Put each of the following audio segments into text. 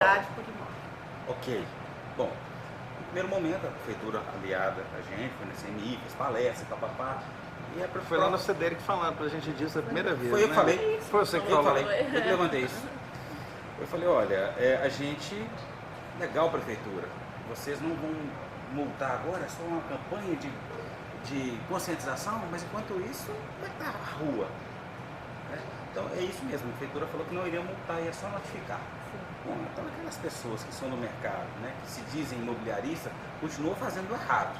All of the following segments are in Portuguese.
por imóvel. Ok. Bom, no primeiro momento a prefeitura aliada a gente, foi na CMI, fez palestra, papapá. E a prefeitura... Foi lá no CDERIC falando pra gente disso a primeira vez, Foi eu né? que falei. Foi você que Eu falou. falei, eu que levantei isso. Eu falei, olha, a gente, legal prefeitura, vocês não vão multar agora, é só uma campanha de conscientização, mas enquanto isso, vai estar a rua. Então é isso mesmo, a prefeitura falou que não iria multar, ia só notificar. Bom, então aquelas pessoas que são do mercado, né, que se dizem imobiliaristas, continuam fazendo errado.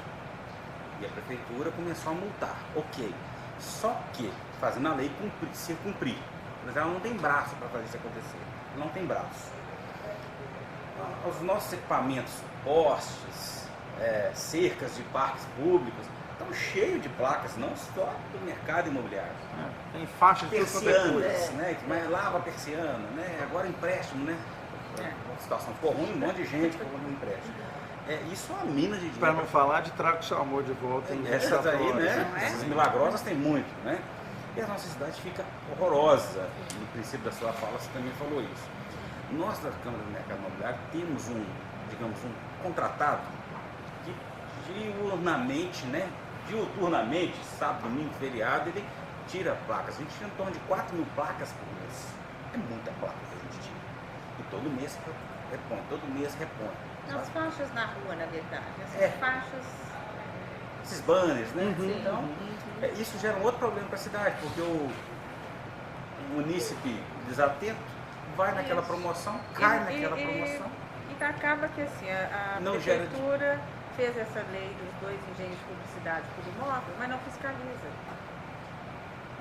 E a prefeitura começou a multar. Ok. Só que, fazendo a lei se cumprir. Mas ela não tem braço para fazer isso acontecer. Não tem braço. Os nossos equipamentos, postes, cercas de parques públicos, estão cheios de placas, não só do mercado imobiliário. Tem faixa de persianas, né? Mas lava a persiana, né? Agora empréstimo, né? A situação ficou ruim, um monte de gente pegando empréstimo. Isso é uma mina de dinheiro. Para não falar de trago seu amor de volta em essas aí, né? Essas milagrosas tem muito, né? E a nossa cidade fica horrorosa. No princípio da sua fala, você também falou isso. Nós da Câmara do Mercado Imobiliário temos um contratado que diuturnamente, sábado, domingo, feriado, ele tira placas. A gente tira em torno de 4.000 placas por mês. É muita placa que a gente tira. E todo mês repõe. As faixas na rua, na verdade. Essas faixas... Esses banners, né? Então, isso gera um outro problema para a cidade, porque o munícipe desatento vai naquela promoção, cai naquela promoção. E acaba que assim, a prefeitura fez essa lei dos 2 engenhos de publicidade por imóvel, mas não fiscaliza.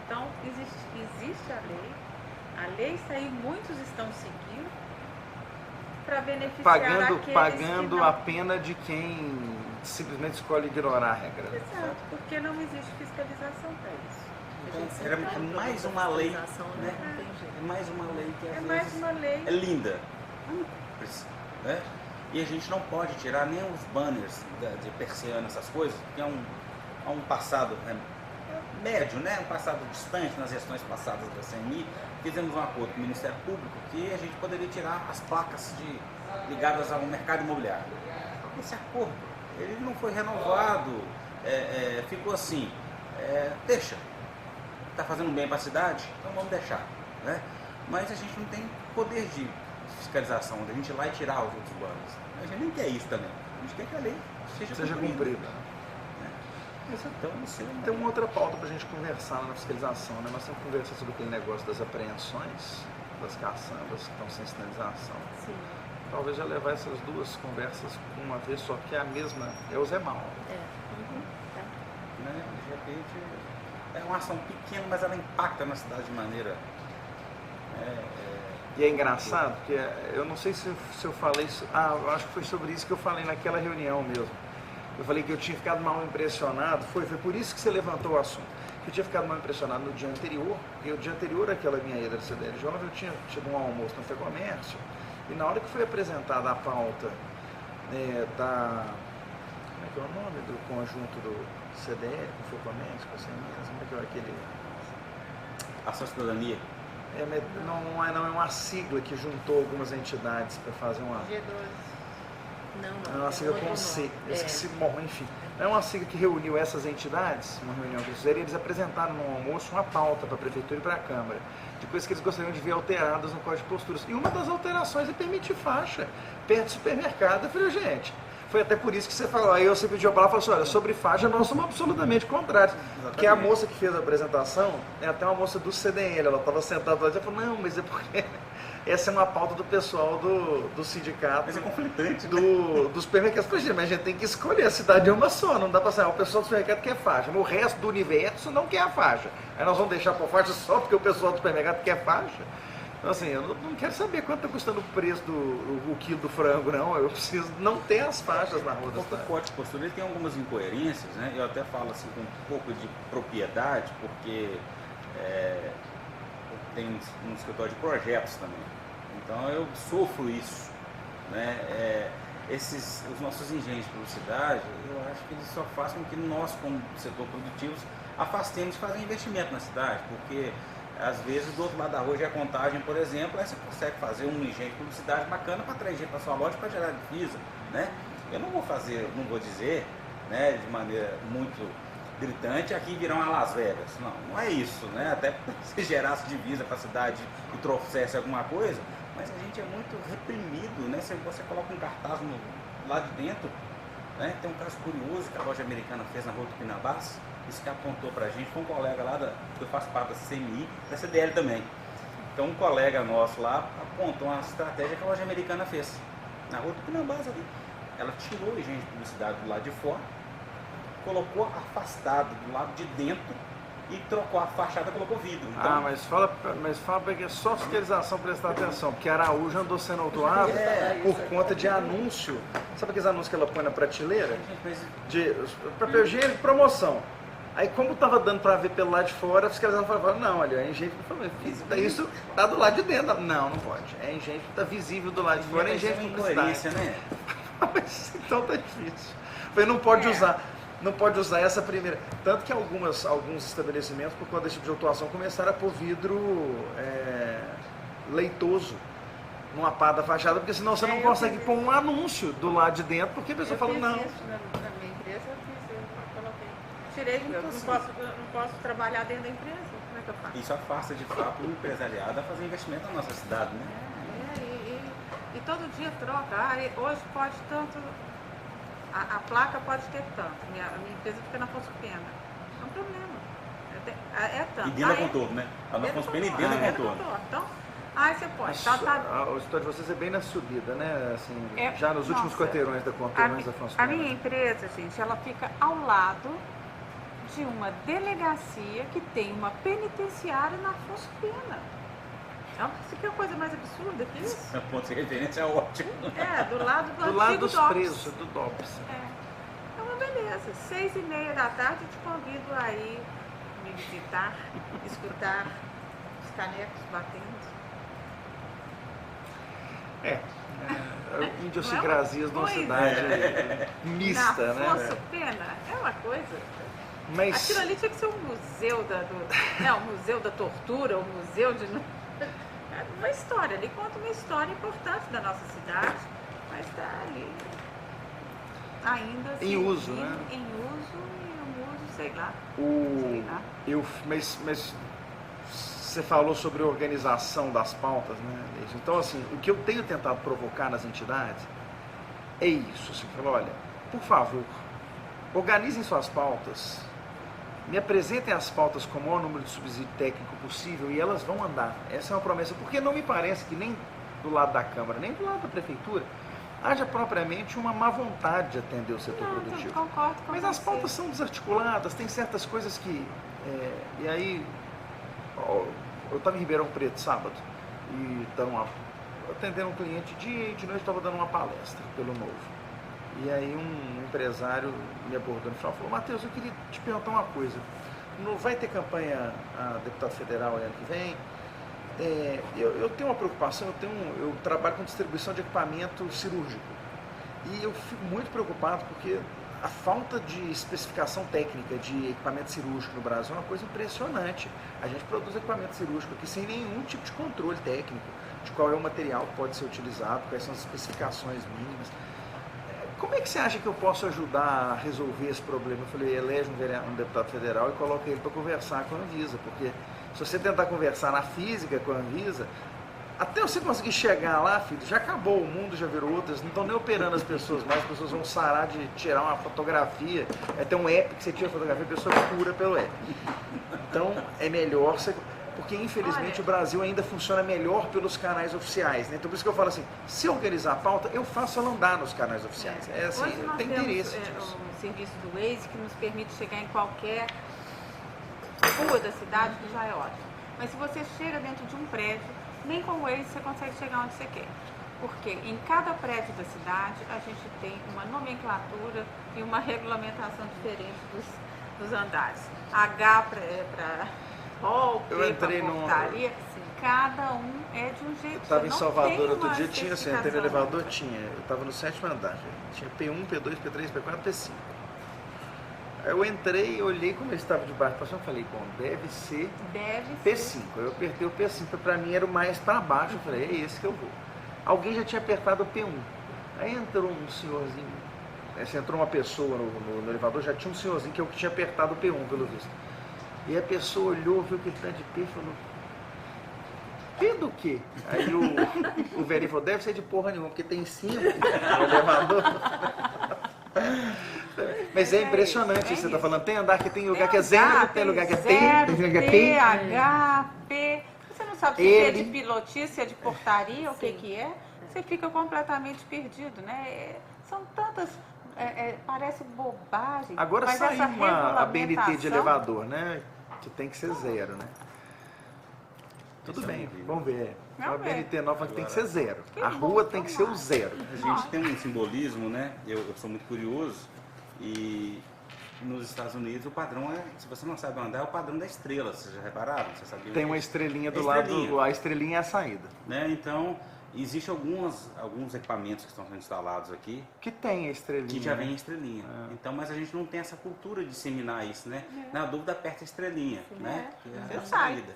Então, existe a lei saiu, muitos estão seguindo para beneficiar pagando que não... a pena de quem simplesmente escolhe ignorar a regra. Exato, porque não existe fiscalização para isso. Então, era mais uma lei, né? É mais uma lei que às vezes é linda, né? E a gente não pode tirar nem os banners de persiana, essas coisas, que é um passado médio, né? Um passado distante nas gestões passadas da CMI. Fizemos um acordo com o Ministério Público que a gente poderia tirar as placas ligadas ao mercado imobiliário. Esse acordo, ele não foi renovado, ficou assim, deixa, está fazendo bem para a cidade, então vamos deixar. Né? Mas a gente não tem poder de fiscalização, da gente ir lá e tirar os outros banners. A gente nem quer isso também, a gente quer que a lei seja cumprida. Então, tem uma outra pauta para a gente conversar na fiscalização, né? Nós temos que conversar sobre aquele negócio das apreensões, das caçambas que estão sem sinalização. Sim. Talvez já levar essas duas conversas uma vez só, que é a mesma, é o Zé Mal. Né? De repente, é uma ação pequena, mas ela impacta na cidade de maneira... E é engraçado, porque eu não sei se eu falei isso, eu acho que foi sobre isso que eu falei naquela reunião mesmo. Eu falei que eu tinha ficado mal impressionado, foi por isso que você levantou o assunto. Que eu tinha ficado mal impressionado no dia anterior, e o dia anterior àquela minha ida da CDL Jovem, eu tinha tido um almoço no Fecomércio, e na hora que foi apresentada a pauta como é que é o nome do conjunto do CDL, com o Fecomércio, com a CMS, como é que é aquele... Ação Cidadania. Não é uma sigla que juntou algumas entidades para fazer uma... G12. Não, é uma sigla com C, eu esqueci, bom, enfim. É uma sigla que reuniu essas entidades, uma reunião que eles fizeram, e eles apresentaram no almoço uma pauta para a Prefeitura e para a Câmara, de coisas que eles gostariam de ver alteradas no Código de Posturas. E uma das alterações é permitir faixa perto do supermercado. Eu falei, gente, foi até por isso que você falou. Aí você pediu a palavra e falou assim, olha, sobre faixa nós somos absolutamente contrários. Porque a moça que fez a apresentação é até uma moça do CDL, ela estava sentada lá e falou, não, mas é porque... Essa é uma pauta do pessoal do sindicato. Mas é conflitante, dos supermercados. Mas a gente tem que escolher, a cidade é uma só, não dá para sair. O pessoal do supermercado quer faixa, mas o resto do universo não quer a faixa. Aí nós vamos deixar por faixa só porque o pessoal do supermercado quer faixa. Então assim, eu não quero saber quanto está custando o preço do quilo do frango, não. Eu preciso não ter as faixas na rua da cidade. O Código de Postura ele tem algumas incoerências, né? Eu até falo assim com um pouco de propriedade, porque tem um escritório de projetos também. Então eu sofro isso, né? Os nossos engenhos de publicidade, eu acho que eles só fazem com que nós, como setor produtivo, afastemos de fazer investimento na cidade, porque Às vezes do outro lado da rua já é Contagem, por exemplo, aí você consegue fazer um engenho de publicidade bacana para atrair gente para sua loja para gerar divisa, né? Eu não vou dizer, né, de maneira muito gritante, aqui virão a Las Vegas. Não é isso, né? Até se gerasse divisa para a cidade e trouxesse alguma coisa, mas a gente é muito reprimido, né? Se você coloca um cartaz lá de dentro, né? Tem um caso curioso que a loja americana fez na Rua do Pinabás, isso que apontou pra gente, foi um colega lá, eu faço parte da CMI, da CDL também. Então um colega nosso lá apontou uma estratégia que a loja americana fez, na Rua do Pinabás ali. Ela tirou o engenho de publicidade do lado de fora, colocou afastado do lado de dentro e trocou a fachada, colocou vidro. Então, mas fala que é só fiscalização, prestar atenção, porque Araújo andou sendo autuado por conta de anúncio. Sabe aqueles anúncios que ela põe na prateleira? De papel higiênico, promoção. Aí como estava dando para ver pelo lado de fora, a fiscalização falou, não, olha, é engenho, isso está do lado de dentro. Não pode. É engenho que está visível do lado de fora, é engenho de publicidade. Né? Mas então tá difícil. Falei, não pode usar essa primeira. Tanto que alguns estabelecimentos, por conta desse tipo de autuação, começaram a pôr vidro leitoso numa pá da fachada, porque senão você não consegue pôr um anúncio do lado de dentro, porque a pessoa fala, não. Isso na minha empresa, eu coloquei. Tirei, eu não posso trabalhar dentro da empresa. Como é que eu faço? Isso afasta de fato o empresariado a fazer investimento na nossa cidade, né? E todo dia troca. Hoje pode tanto. A placa pode ter tanto. A minha empresa fica na Afonso Pena. Não é um problema. É tanto. E dentro da contorno, né? A na Afonso Pena e dentro da contorno. Então, aí você pode. O escritório de vocês é bem na subida, né? Assim, já nos últimos quarteirões da contorno da Afonso Pena. A minha empresa, gente, ela fica ao lado de uma delegacia que tem uma penitenciária na Afonso Pena. Isso aqui é a coisa mais absurda que isso. O ponto de referência é ótimo. Do lado do lado antigo dos DOPS. presos, do DOPS. É uma beleza. 6h30 da tarde eu te convido a ir me visitar, escutar os canecos batendo. Idiosincrasias de uma cidade mista, né? Afonso Pena é uma coisa. Mas... Aquilo ali tinha que ser um museu o museu da tortura, o museu de... Uma história, ele conta uma história importante da nossa cidade, mas está ali ainda em uso, né? Em uso, sei lá. Mas você falou sobre a organização das pautas, né? Então, assim, o que eu tenho tentado provocar nas entidades é isso. Você falou, olha, por favor, organizem suas pautas, me apresentem as pautas com o maior número de subsídio técnico possível e elas vão andar. Essa é uma promessa, porque não me parece que nem do lado da Câmara, nem do lado da Prefeitura, haja propriamente uma má vontade de atender o setor produtivo. Concordo com Mas as pautas são desarticuladas, tem certas coisas que... e aí, eu estava em Ribeirão Preto sábado e estava atendendo um cliente de noite, estava dando uma palestra pelo Novo. E aí um empresário me abordou no final e falou, Matheus, eu queria te perguntar uma coisa. Não vai ter campanha a deputado federal ano que vem? Eu tenho uma preocupação, eu trabalho com distribuição de equipamento cirúrgico. E eu fico muito preocupado porque a falta de especificação técnica de equipamento cirúrgico no Brasil é uma coisa impressionante. A gente produz equipamento cirúrgico aqui sem nenhum tipo de controle técnico de qual é o material que pode ser utilizado, quais são as especificações mínimas. Como é que você acha que eu posso ajudar a resolver esse problema? Eu falei, elege um deputado federal e coloca ele para conversar com a Anvisa, porque se você tentar conversar na física com a Anvisa, até você conseguir chegar lá, filho, já acabou, o mundo já virou outro, eles não estão nem operando as pessoas mais, as pessoas vão sarar de tirar uma fotografia, tem um app que você tira a fotografia e a pessoa cura pelo app. Então, é melhor você... Porque, infelizmente, o Brasil ainda funciona melhor pelos canais oficiais, né? Então, por isso que eu falo assim, se organizar a pauta, eu faço ela andar nos canais oficiais. Assim, hoje nós tem interesse temos o serviço do Waze que nos permite chegar em qualquer rua da cidade, que já é ótimo. Mas se você chega dentro de um prédio, nem com o Waze você consegue chegar onde você quer. Porque em cada prédio da cidade, a gente tem uma nomenclatura e uma regulamentação diferente dos andares. H para... eu entrei num... Cada um é de um jeito. Eu estava em Salvador outro dia, tinha assim, entrei no elevador, eu estava no 7º andar, tinha P1, P2, P3, P4, P5. Eu entrei, olhei como ele estava debaixo do passagem, falei, bom, deve ser P5. Eu apertei o P5, para mim era o mais para baixo, eu falei, é esse que eu vou. Alguém já tinha apertado o P1. Aí entrou um senhorzinho, entrou uma pessoa no elevador, já tinha um senhorzinho que eu tinha apertado o P1, pelo visto. E a pessoa olhou, viu que ele está de P e falou, P do quê? Aí o velho falou, deve ser de porra nenhuma, porque tem 5 no elevador. Mas é impressionante isso que você está falando. Tem andar que tem lugar que é 0, tem lugar que é T, tem lugar que é H, P. Você não sabe se é de pilotia, se é de portaria, o que é. Você fica completamente perdido, né? São tantas... parece bobagem. Agora saiu a BNT de elevador, né? Que tem que ser 0, né? Tudo bem, vamos ver. A BNT nova que tem que ser 0. A rua tem que ser o 0. A gente tem um simbolismo, né? Eu sou muito curioso. E nos Estados Unidos o padrão se você não sabe andar, é o padrão da estrela. Vocês já repararam? Você sabia tem uma estrelinha do lado, a estrelinha é a saída. Né? Então, existem alguns equipamentos que estão sendo instalados aqui. Que tem a estrelinha. Que já vem a estrelinha. Então, mas a gente não tem essa cultura de disseminar isso, né? Na dúvida, aperta a estrelinha, né? Que é a saída.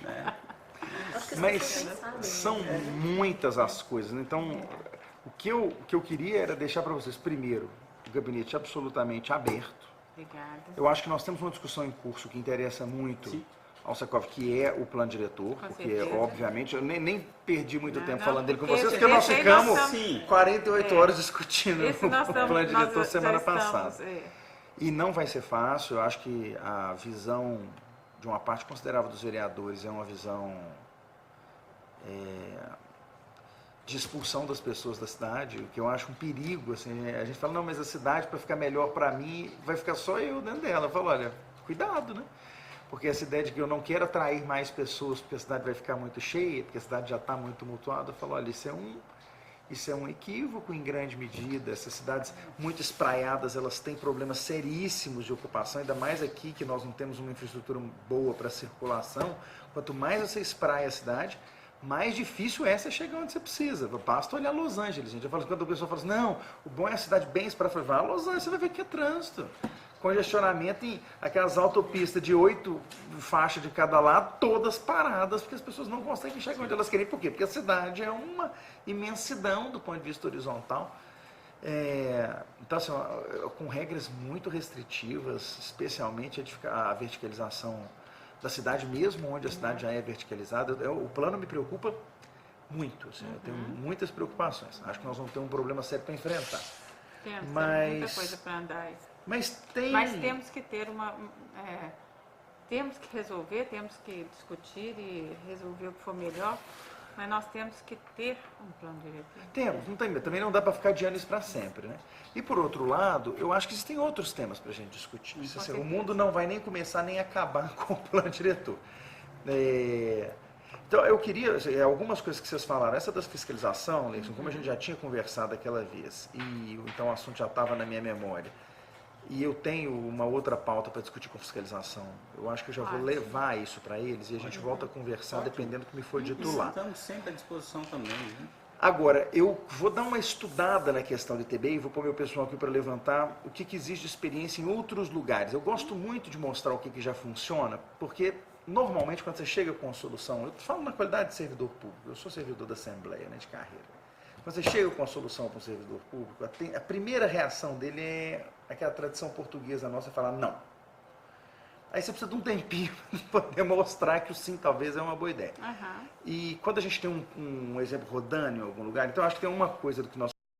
Né? Mas são muitas as coisas. Então, o que eu queria era deixar para vocês, primeiro, o gabinete absolutamente aberto. Obrigada. Eu acho que nós temos uma discussão em curso que interessa muito ao Sakov, que é o plano diretor, porque obviamente eu nem perdi muito tempo falando dele com vocês, porque nós ficamos 48 horas discutindo o plano diretor semana passada. E não vai ser fácil. Eu acho que a visão de uma parte considerável dos vereadores é uma visão de expulsão das pessoas da cidade, o que eu acho um perigo. Assim, a gente fala, não, mas a cidade, para ficar melhor para mim, vai ficar só eu dentro dela. Eu falo, olha, cuidado, né? Porque essa ideia de que eu não quero atrair mais pessoas porque a cidade vai ficar muito cheia, porque a cidade já está muito tumultuada, eu falo, olha, isso é um equívoco em grande medida. Essas cidades muito espraiadas, elas têm problemas seríssimos de ocupação, ainda mais aqui que nós não temos uma infraestrutura boa para circulação. Quanto mais você espraia a cidade, mais difícil é você chegar onde você precisa. Basta olhar Los Angeles, gente. Quando a pessoa fala assim, não, o bom é a cidade bem espraiada, vai a Los Angeles, você vai ver que é trânsito. Congestionamento em aquelas autopistas de 8 faixas de cada lado, todas paradas, porque as pessoas não conseguem chegar onde elas querem. Por quê? Porque a cidade é uma imensidão do ponto de vista horizontal. Então, assim, com regras muito restritivas, especialmente a verticalização da cidade, mesmo onde a cidade já é verticalizada. O plano me preocupa muito, assim, eu tenho muitas preocupações. Acho que nós vamos ter um problema sério para enfrentar. Temos muita coisa para andar. Mas temos que ter temos que resolver, temos que discutir e resolver o que for melhor, mas nós temos que ter um plano diretor. Temos, também não dá para ficar adiando isso para sempre, né? E por outro lado, eu acho que existem outros temas para a gente discutir. Assim, o mundo não vai nem começar nem acabar com o plano diretor. Então eu queria, algumas coisas que vocês falaram, essa das fiscalização, Leison, como a gente já tinha conversado aquela vez, e então o assunto já estava na minha memória, e eu tenho uma outra pauta para discutir com fiscalização. Eu acho que eu já vou levar isso para eles e a gente volta a conversar dependendo do que me for dito lá. Estamos sempre à disposição também, né? Agora, eu vou dar uma estudada na questão de TBI e vou pôr meu pessoal aqui para levantar o que existe de experiência em outros lugares. Eu gosto muito de mostrar o que já funciona, porque normalmente quando você chega com uma solução, eu falo na qualidade de servidor público, eu sou servidor da Assembleia, né, de carreira. Quando você chega com a solução para um servidor público, a primeira reação dele é aquela tradição portuguesa nossa, falar não. Aí você precisa de um tempinho para poder mostrar que o sim talvez é uma boa ideia. E quando a gente tem um exemplo rodando em algum lugar, então acho que tem uma coisa do que nós